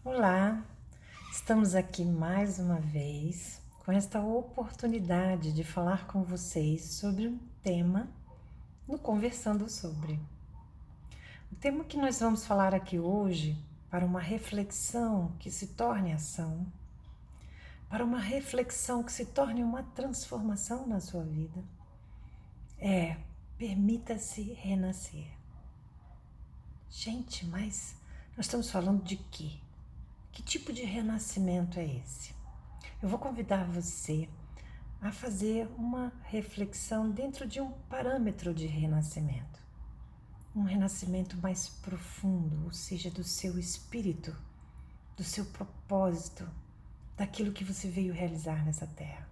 Olá, estamos aqui mais uma vez com esta oportunidade de falar com vocês sobre um tema no Conversando Sobre. O tema que nós vamos falar aqui hoje, para uma reflexão que se torne ação, para uma reflexão que se torne uma transformação na sua vida, é: permita-se renascer. Gente, mas nós estamos falando de quê? Que tipo de renascimento é esse? Eu vou convidar você a fazer uma reflexão dentro de um parâmetro de renascimento. Um renascimento mais profundo, ou seja, do seu espírito, do seu propósito, daquilo que você veio realizar nessa terra.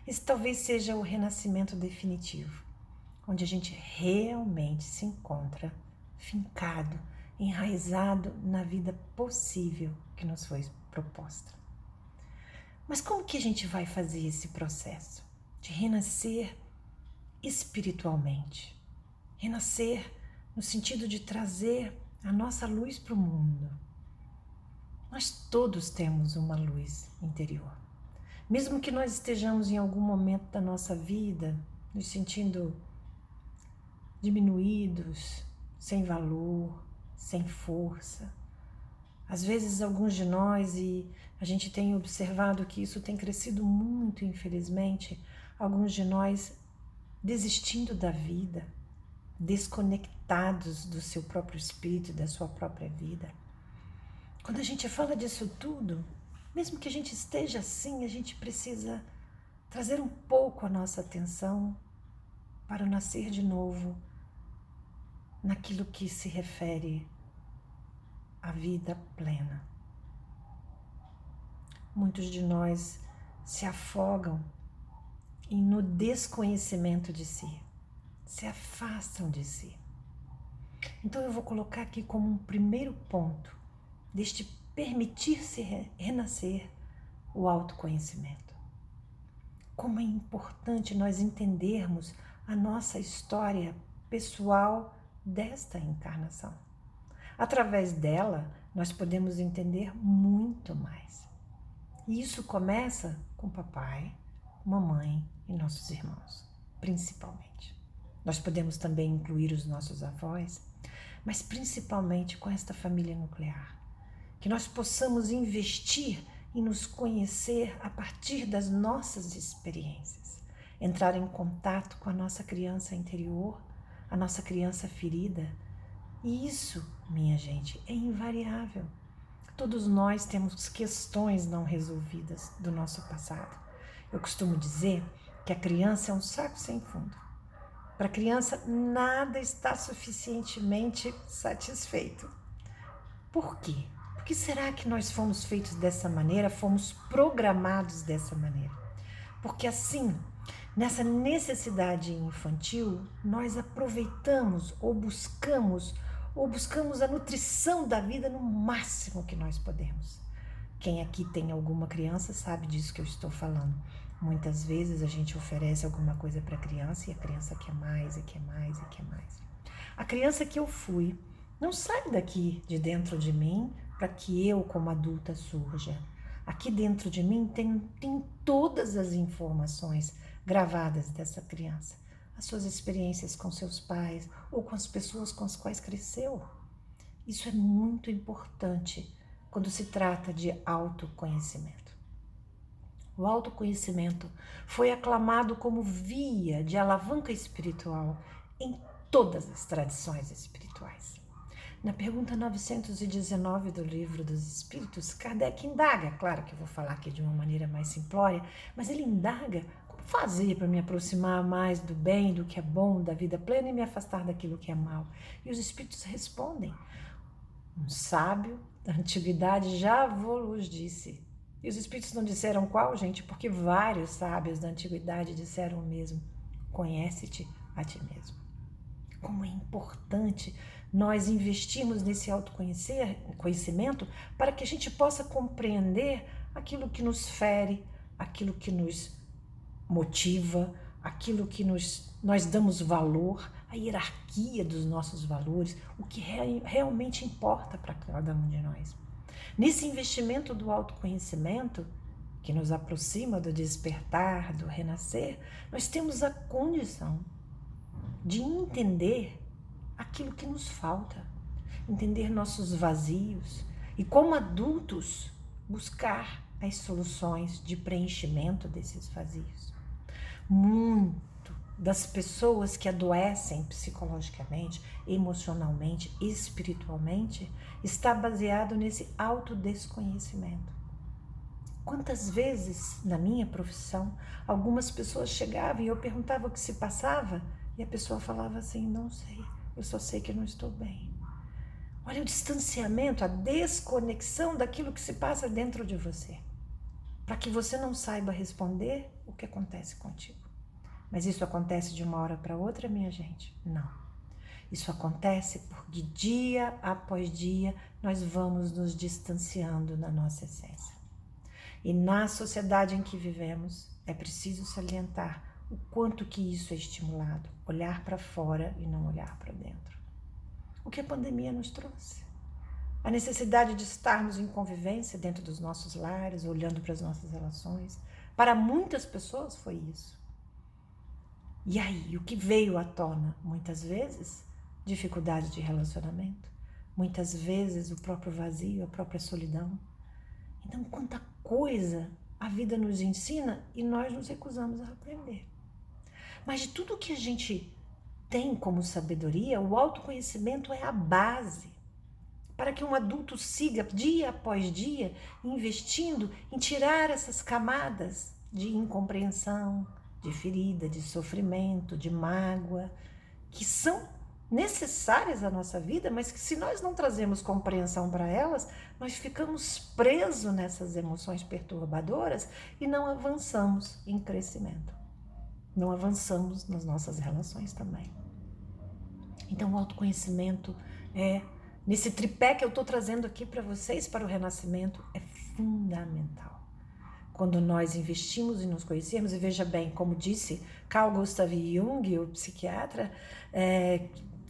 Esse talvez seja o renascimento definitivo, onde a gente realmente se encontra fincado, enraizado na vida possível que nos foi proposta. Mas como que a gente vai fazer esse processo de renascer espiritualmente? Renascer no sentido de trazer a nossa luz para o mundo. Nós todos temos uma luz interior. Mesmo que nós estejamos em algum momento da nossa vida nos sentindo diminuídos, sem valor, sem força. Às vezes alguns de nós, e a gente tem observado que isso tem crescido muito, infelizmente, alguns de nós desistindo da vida, desconectados do seu próprio espírito, da sua própria vida. Quando a gente fala disso tudo, mesmo que a gente esteja assim, a gente precisa trazer um pouco a nossa atenção para nascer de novo naquilo que se refere à vida plena. Muitos de nós se afogam no desconhecimento de si, se afastam de si. Então eu vou colocar aqui como um primeiro ponto deste permitir-se renascer o autoconhecimento. Como é importante nós entendermos a nossa história pessoal desta encarnação. Através dela, nós podemos entender muito mais. E isso começa com papai, mamãe e nossos irmãos, principalmente. Nós podemos também incluir os nossos avós, mas principalmente com esta família nuclear. Que nós possamos investir em nos conhecer a partir das nossas experiências, entrar em contato com a nossa criança interior, a nossa criança ferida. E isso, minha gente, é invariável. Todos nós temos questões não resolvidas do nosso passado. Eu costumo dizer que a criança é um saco sem fundo. Para a criança, nada está suficientemente satisfeito. Por quê? Por que será que nós fomos feitos dessa maneira, fomos programados dessa maneira? Porque assim, nessa necessidade infantil, nós aproveitamos ou buscamos a nutrição da vida no máximo que nós podemos. Quem aqui tem alguma criança sabe disso que eu estou falando. Muitas vezes a gente oferece alguma coisa para a criança e a criança quer mais, e quer mais, e quer mais. A criança que eu fui não sai daqui de dentro de mim para que eu, como adulta, surja. Aqui dentro de mim tem todas as informações gravadas dessa criança. As suas experiências com seus pais ou com as pessoas com as quais cresceu. Isso é muito importante quando se trata de autoconhecimento. O autoconhecimento foi aclamado como via de alavanca espiritual em todas as tradições espirituais. Na pergunta 919 do Livro dos Espíritos, Kardec indaga, claro que eu vou falar aqui de uma maneira mais simplória, mas ele indaga como fazer para me aproximar mais do bem, do que é bom, da vida plena e me afastar daquilo que é mal. E os Espíritos respondem: um sábio da antiguidade já vos disse. E os Espíritos não disseram qual, gente, porque vários sábios da antiguidade disseram o mesmo: conhece-te a ti mesmo. Como é importante nós investirmos nesse autoconhecimento para que a gente possa compreender aquilo que nos fere, aquilo que nos motiva, aquilo que nós damos valor, a hierarquia dos nossos valores, o que realmente importa para cada um de nós. Nesse investimento do autoconhecimento, que nos aproxima do despertar, do renascer, nós temos a condição de entender aquilo que nos falta, entender nossos vazios e, como adultos, buscar as soluções de preenchimento desses vazios. Muito das pessoas que adoecem psicologicamente, emocionalmente, espiritualmente, está baseado nesse autodesconhecimento. Quantas vezes, na minha profissão, algumas pessoas chegavam e eu perguntava o que se passava e a pessoa falava assim, não sei, eu só sei que não estou bem. Olha o distanciamento, a desconexão daquilo que se passa dentro de você, para que você não saiba responder o que acontece contigo. Mas isso acontece de uma hora para outra, minha gente? Não. Isso acontece porque dia após dia nós vamos nos distanciando da nossa essência. E na sociedade em que vivemos, é preciso salientar o quanto que isso é estimulado, olhar para fora e não olhar para dentro. O que a pandemia nos trouxe? A necessidade de estarmos em convivência dentro dos nossos lares, olhando para as nossas relações. Para muitas pessoas foi isso. E aí, o que veio à tona? Muitas vezes, dificuldade de relacionamento. Muitas vezes, o próprio vazio, a própria solidão. Então, quanta coisa a vida nos ensina e nós nos recusamos a aprender. Mas de tudo que a gente tem como sabedoria, o autoconhecimento é a base para que um adulto siga dia após dia investindo em tirar essas camadas de incompreensão, de ferida, de sofrimento, de mágoa, que são necessárias à nossa vida, mas que se nós não trazemos compreensão para elas, nós ficamos presos nessas emoções perturbadoras e não avançamos em crescimento. Não avançamos nas nossas relações também. Então o autoconhecimento nesse tripé que eu estou trazendo aqui para vocês, para o renascimento, é fundamental. Quando nós investimos em nos conhecermos, e veja bem, como disse Carl Gustav Jung, o psiquiatra,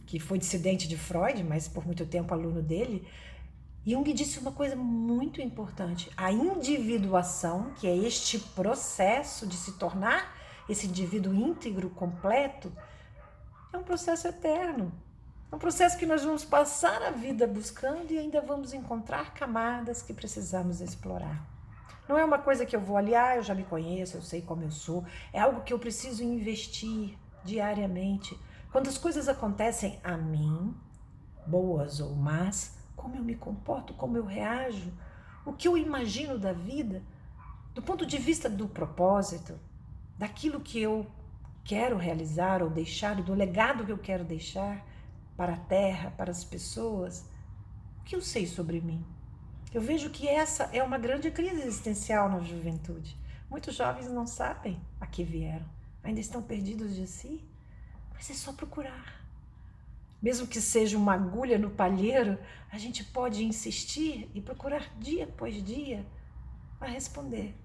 que foi dissidente de Freud, mas por muito tempo aluno dele, Jung disse uma coisa muito importante: a individuação, que é este processo de se tornar esse indivíduo íntegro, completo, é um processo eterno. É um processo que nós vamos passar a vida buscando e ainda vamos encontrar camadas que precisamos explorar. Não é uma coisa que eu vou ali, eu já me conheço, eu sei como eu sou. É algo que eu preciso investir diariamente. Quando as coisas acontecem a mim, boas ou más, como eu me comporto, como eu reajo, o que eu imagino da vida, do ponto de vista do propósito, daquilo que eu quero realizar ou deixar, do legado que eu quero deixar para a terra, para as pessoas, o que eu sei sobre mim? Eu vejo que essa é uma grande crise existencial na juventude. Muitos jovens não sabem a que vieram, ainda estão perdidos de si, mas é só procurar. Mesmo que seja uma agulha no palheiro, a gente pode insistir e procurar dia após dia a responder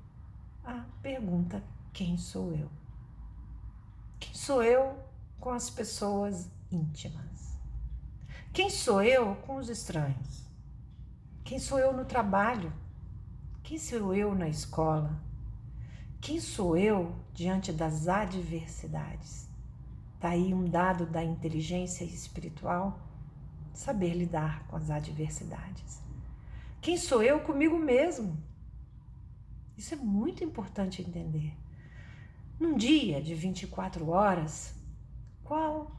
a pergunta: quem sou eu? Quem sou eu com as pessoas íntimas? Quem sou eu com os estranhos? Quem sou eu no trabalho? Quem sou eu na escola? Quem sou eu diante das adversidades? Está aí um dado da inteligência espiritual, saber lidar com as adversidades. Quem sou eu comigo mesmo? Isso é muito importante entender. Num dia de 24 horas, qual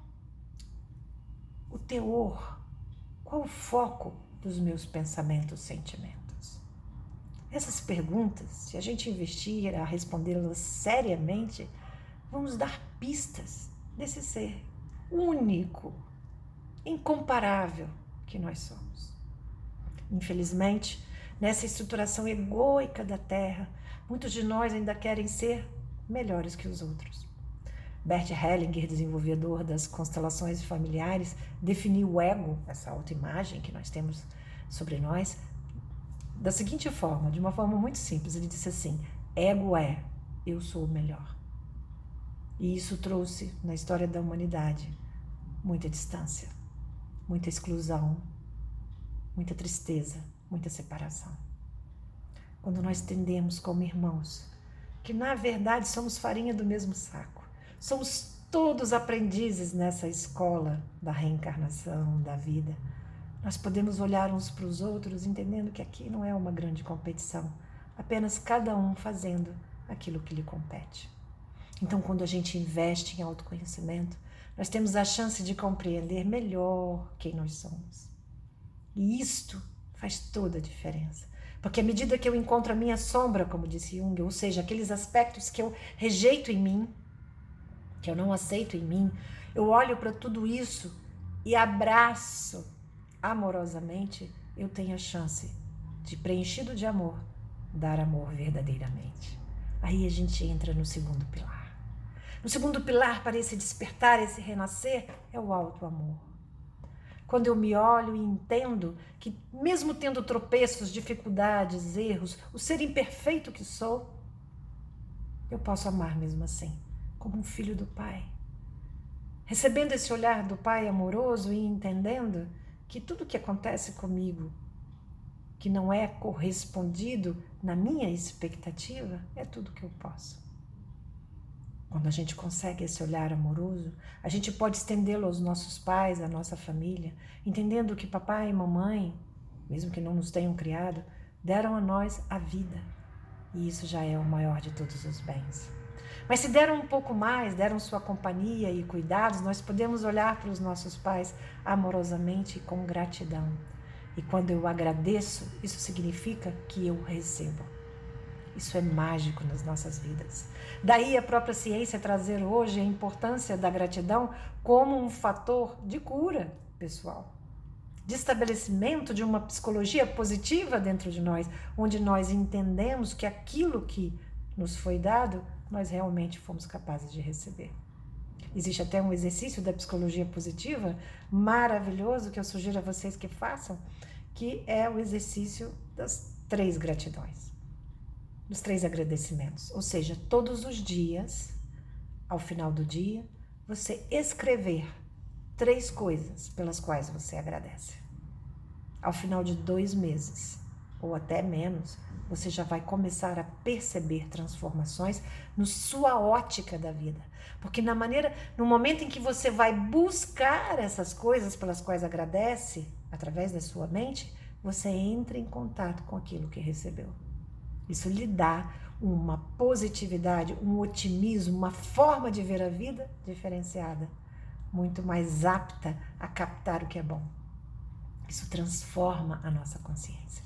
o teor, qual o foco dos meus pensamentos e sentimentos? Essas perguntas, se a gente investir a respondê-las seriamente, vão nos dar pistas desse ser único, incomparável que nós somos. Infelizmente, nessa estruturação egóica da Terra, muitos de nós ainda querem ser melhores que os outros. Bert Hellinger, desenvolvedor das constelações familiares, definiu o ego, essa autoimagem que nós temos sobre nós, da seguinte forma, de uma forma muito simples. Ele disse assim: ego é eu sou o melhor. E isso trouxe na história da humanidade muita distância, muita exclusão, muita tristeza, muita separação. Quando nós entendemos como irmãos, que na verdade somos farinha do mesmo saco, somos todos aprendizes nessa escola da reencarnação, da vida, nós podemos olhar uns para os outros entendendo que aqui não é uma grande competição, apenas cada um fazendo aquilo que lhe compete. Então, quando a gente investe em autoconhecimento, nós temos a chance de compreender melhor quem nós somos. E isto faz toda a diferença. Porque à medida que eu encontro a minha sombra, como disse Jung, ou seja, aqueles aspectos que eu rejeito em mim, que eu não aceito em mim, eu olho para tudo isso e abraço amorosamente, eu tenho a chance de, preenchido de amor, dar amor verdadeiramente. Aí a gente entra no segundo pilar. No segundo pilar, para esse despertar, esse renascer, é o auto-amor. Quando eu me olho e entendo que, mesmo tendo tropeços, dificuldades, erros, o ser imperfeito que sou, eu posso amar mesmo assim, como um filho do Pai. Recebendo esse olhar do Pai amoroso e entendendo que tudo que acontece comigo, que não é correspondido na minha expectativa, é tudo que eu posso. Quando a gente consegue esse olhar amoroso, a gente pode estendê-lo aos nossos pais, à nossa família, entendendo que papai e mamãe, mesmo que não nos tenham criado, deram a nós a vida. E isso já é o maior de todos os bens. Mas se deram um pouco mais, deram sua companhia e cuidados, nós podemos olhar para os nossos pais amorosamente e com gratidão. E quando eu agradeço, isso significa que eu recebo. Isso é mágico nas nossas vidas. Daí a própria ciência trazer hoje a importância da gratidão como um fator de cura pessoal, de estabelecimento de uma psicologia positiva dentro de nós, onde nós entendemos que aquilo que nos foi dado, nós realmente fomos capazes de receber. Existe até um exercício da psicologia positiva maravilhoso que eu sugiro a vocês que façam, que é o exercício das 3 gratidões. Dos 3 agradecimentos, ou seja, todos os dias, ao final do dia, você escrever 3 coisas pelas quais você agradece. Ao final de 2 meses, ou até menos, você já vai começar a perceber transformações na sua ótica da vida. Porque no momento em que você vai buscar essas coisas pelas quais agradece, através da sua mente, você entra em contato com aquilo que recebeu. Isso lhe dá uma positividade, um otimismo, uma forma de ver a vida diferenciada, muito mais apta a captar o que é bom. Isso transforma a nossa consciência.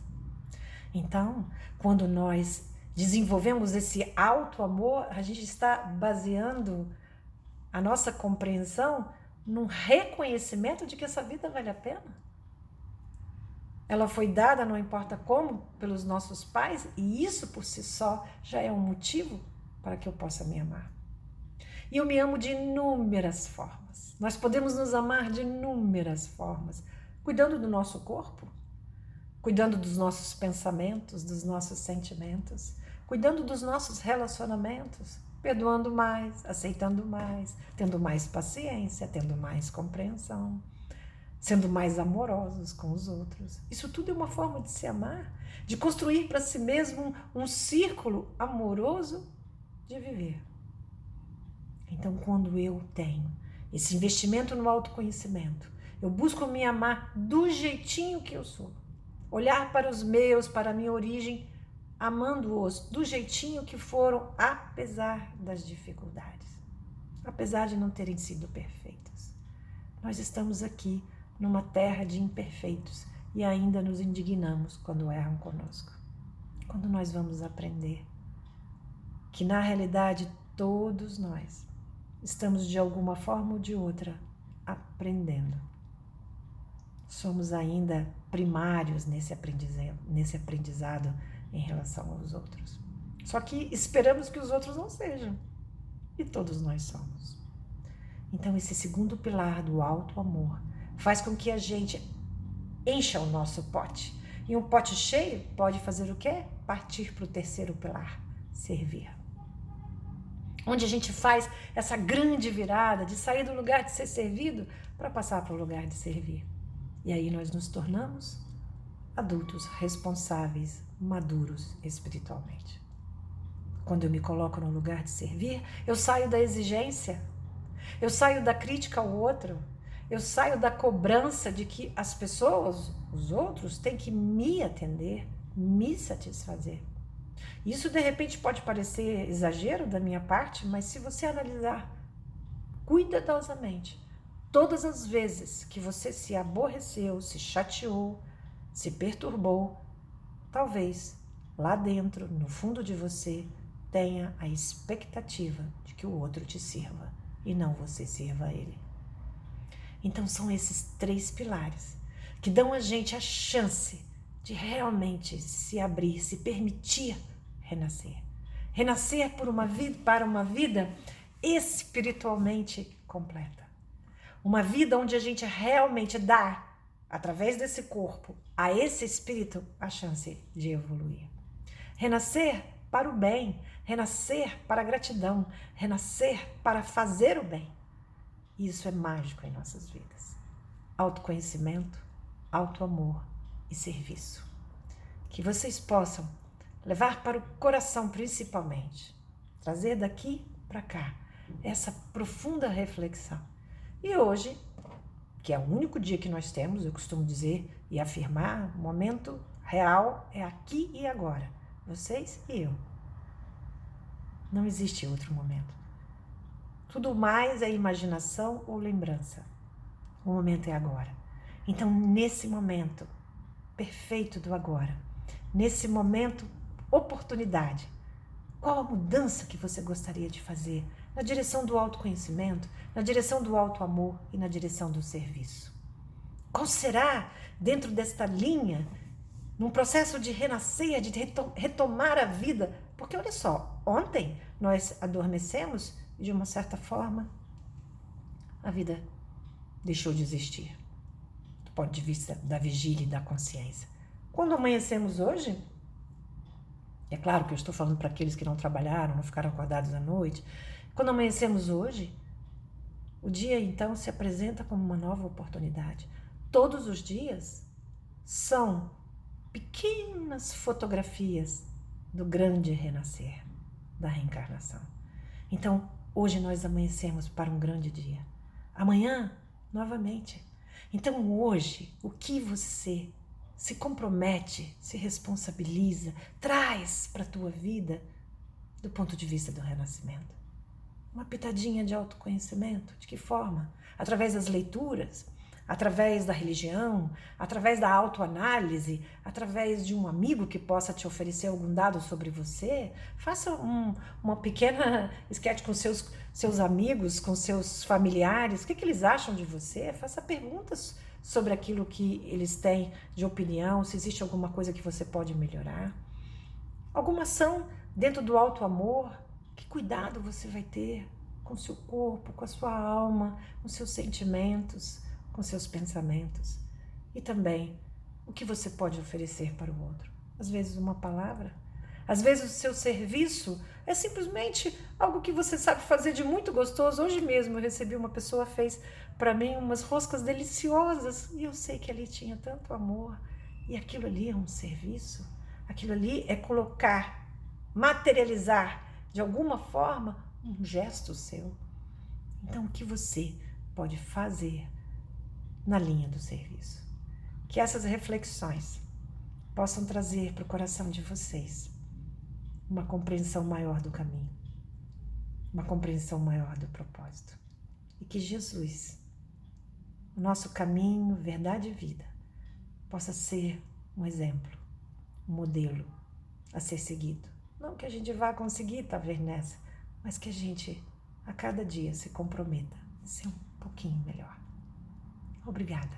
Então, quando nós desenvolvemos esse auto-amor, a gente está baseando a nossa compreensão num reconhecimento de que essa vida vale a pena. Ela foi dada, não importa como, pelos nossos pais, e isso por si só já é um motivo para que eu possa me amar. E eu me amo de inúmeras formas. Nós podemos nos amar de inúmeras formas, cuidando do nosso corpo, cuidando dos nossos pensamentos, dos nossos sentimentos, cuidando dos nossos relacionamentos, perdoando mais, aceitando mais, tendo mais paciência, tendo mais compreensão, sendo mais amorosos com os outros. Isso tudo é uma forma de se amar, de construir para si mesmo um círculo amoroso de viver. Então, quando eu tenho esse investimento no autoconhecimento, eu busco me amar do jeitinho que eu sou, olhar para os meus, para a minha origem, amando-os do jeitinho que foram, apesar das dificuldades, apesar de não terem sido perfeitos. Nós estamos aqui numa terra de imperfeitos e ainda nos indignamos quando erram conosco. Quando nós vamos aprender que na realidade todos nós estamos de alguma forma ou de outra aprendendo. Somos ainda primários nesse aprendizado em relação aos outros. Só que esperamos que os outros não sejam. E todos nós somos. Então esse segundo pilar do auto-amor faz com que a gente encha o nosso pote. E um pote cheio pode fazer o quê? Partir para o terceiro pilar, servir. Onde a gente faz essa grande virada de sair do lugar de ser servido para passar para o lugar de servir. E aí nós nos tornamos adultos responsáveis, maduros espiritualmente. Quando eu me coloco no lugar de servir, eu saio da exigência, eu saio da crítica ao outro, eu saio da cobrança de que as pessoas, os outros, têm que me atender, me satisfazer. Isso de repente pode parecer exagero da minha parte, mas se você analisar cuidadosamente, todas as vezes que você se aborreceu, se chateou, se perturbou, talvez lá dentro, no fundo de você, tenha a expectativa de que o outro te sirva e não você sirva a ele. Então são esses 3 pilares que dão a gente a chance de realmente se abrir, se permitir renascer. Renascer para uma vida espiritualmente completa. Uma vida onde a gente realmente dá, através desse corpo, a esse espírito, a chance de evoluir. Renascer para o bem, renascer para a gratidão, renascer para fazer o bem. Isso é mágico em nossas vidas. Autoconhecimento, autoamor e serviço. Que vocês possam levar para o coração principalmente, trazer daqui para cá essa profunda reflexão. E hoje, que é o único dia que nós temos, eu costumo dizer e afirmar, o momento real é aqui e agora, vocês e eu. Não existe outro momento. Tudo mais é imaginação ou lembrança. O momento é agora. Então, nesse momento perfeito do agora, nesse momento, oportunidade, qual a mudança que você gostaria de fazer na direção do autoconhecimento, na direção do autoamor e na direção do serviço? Qual será, dentro desta linha, num processo de renascer, de retomar a vida? Porque olha só, ontem nós adormecemos e de uma certa forma a vida deixou de existir, do ponto de vista da vigília e da consciência. Quando amanhecemos hoje, é claro que eu estou falando para aqueles que não trabalharam, não ficaram acordados à noite, quando amanhecemos hoje, o dia então se apresenta como uma nova oportunidade. Todos os dias são pequenas fotografias do grande renascer, da reencarnação. Então, hoje nós amanhecemos para um grande dia. Amanhã, novamente. Então, hoje, o que você se compromete, se responsabiliza, traz para a tua vida do ponto de vista do renascimento? Uma pitadinha de autoconhecimento. De que forma? Através das leituras, através da religião, através da autoanálise, através de um amigo que possa te oferecer algum dado sobre você. Faça uma pequena esquete com seus amigos, com seus familiares. O que eles acham de você? Faça perguntas sobre aquilo que eles têm de opinião, se existe alguma coisa que você pode melhorar. Alguma ação dentro do autoamor. Que cuidado você vai ter com o seu corpo, com a sua alma, com seus sentimentos, com seus pensamentos. E também o que você pode oferecer para o outro. Às vezes uma palavra, às vezes o seu serviço é simplesmente algo que você sabe fazer de muito gostoso. Hoje mesmo eu recebi uma pessoa, fez para mim umas roscas deliciosas e eu sei que ali tinha tanto amor. E aquilo ali é um serviço, aquilo ali é colocar, materializar de alguma forma um gesto seu. Então o que você pode fazer na linha do serviço? Que essas reflexões possam trazer para o coração de vocês uma compreensão maior do caminho, uma compreensão maior do propósito. E que Jesus, o nosso caminho, verdade e vida, possa ser um exemplo, um modelo a ser seguido. Não que a gente vá conseguir, talvez nessa, mas que a gente, a cada dia, se comprometa a ser um pouquinho melhor. Obrigada.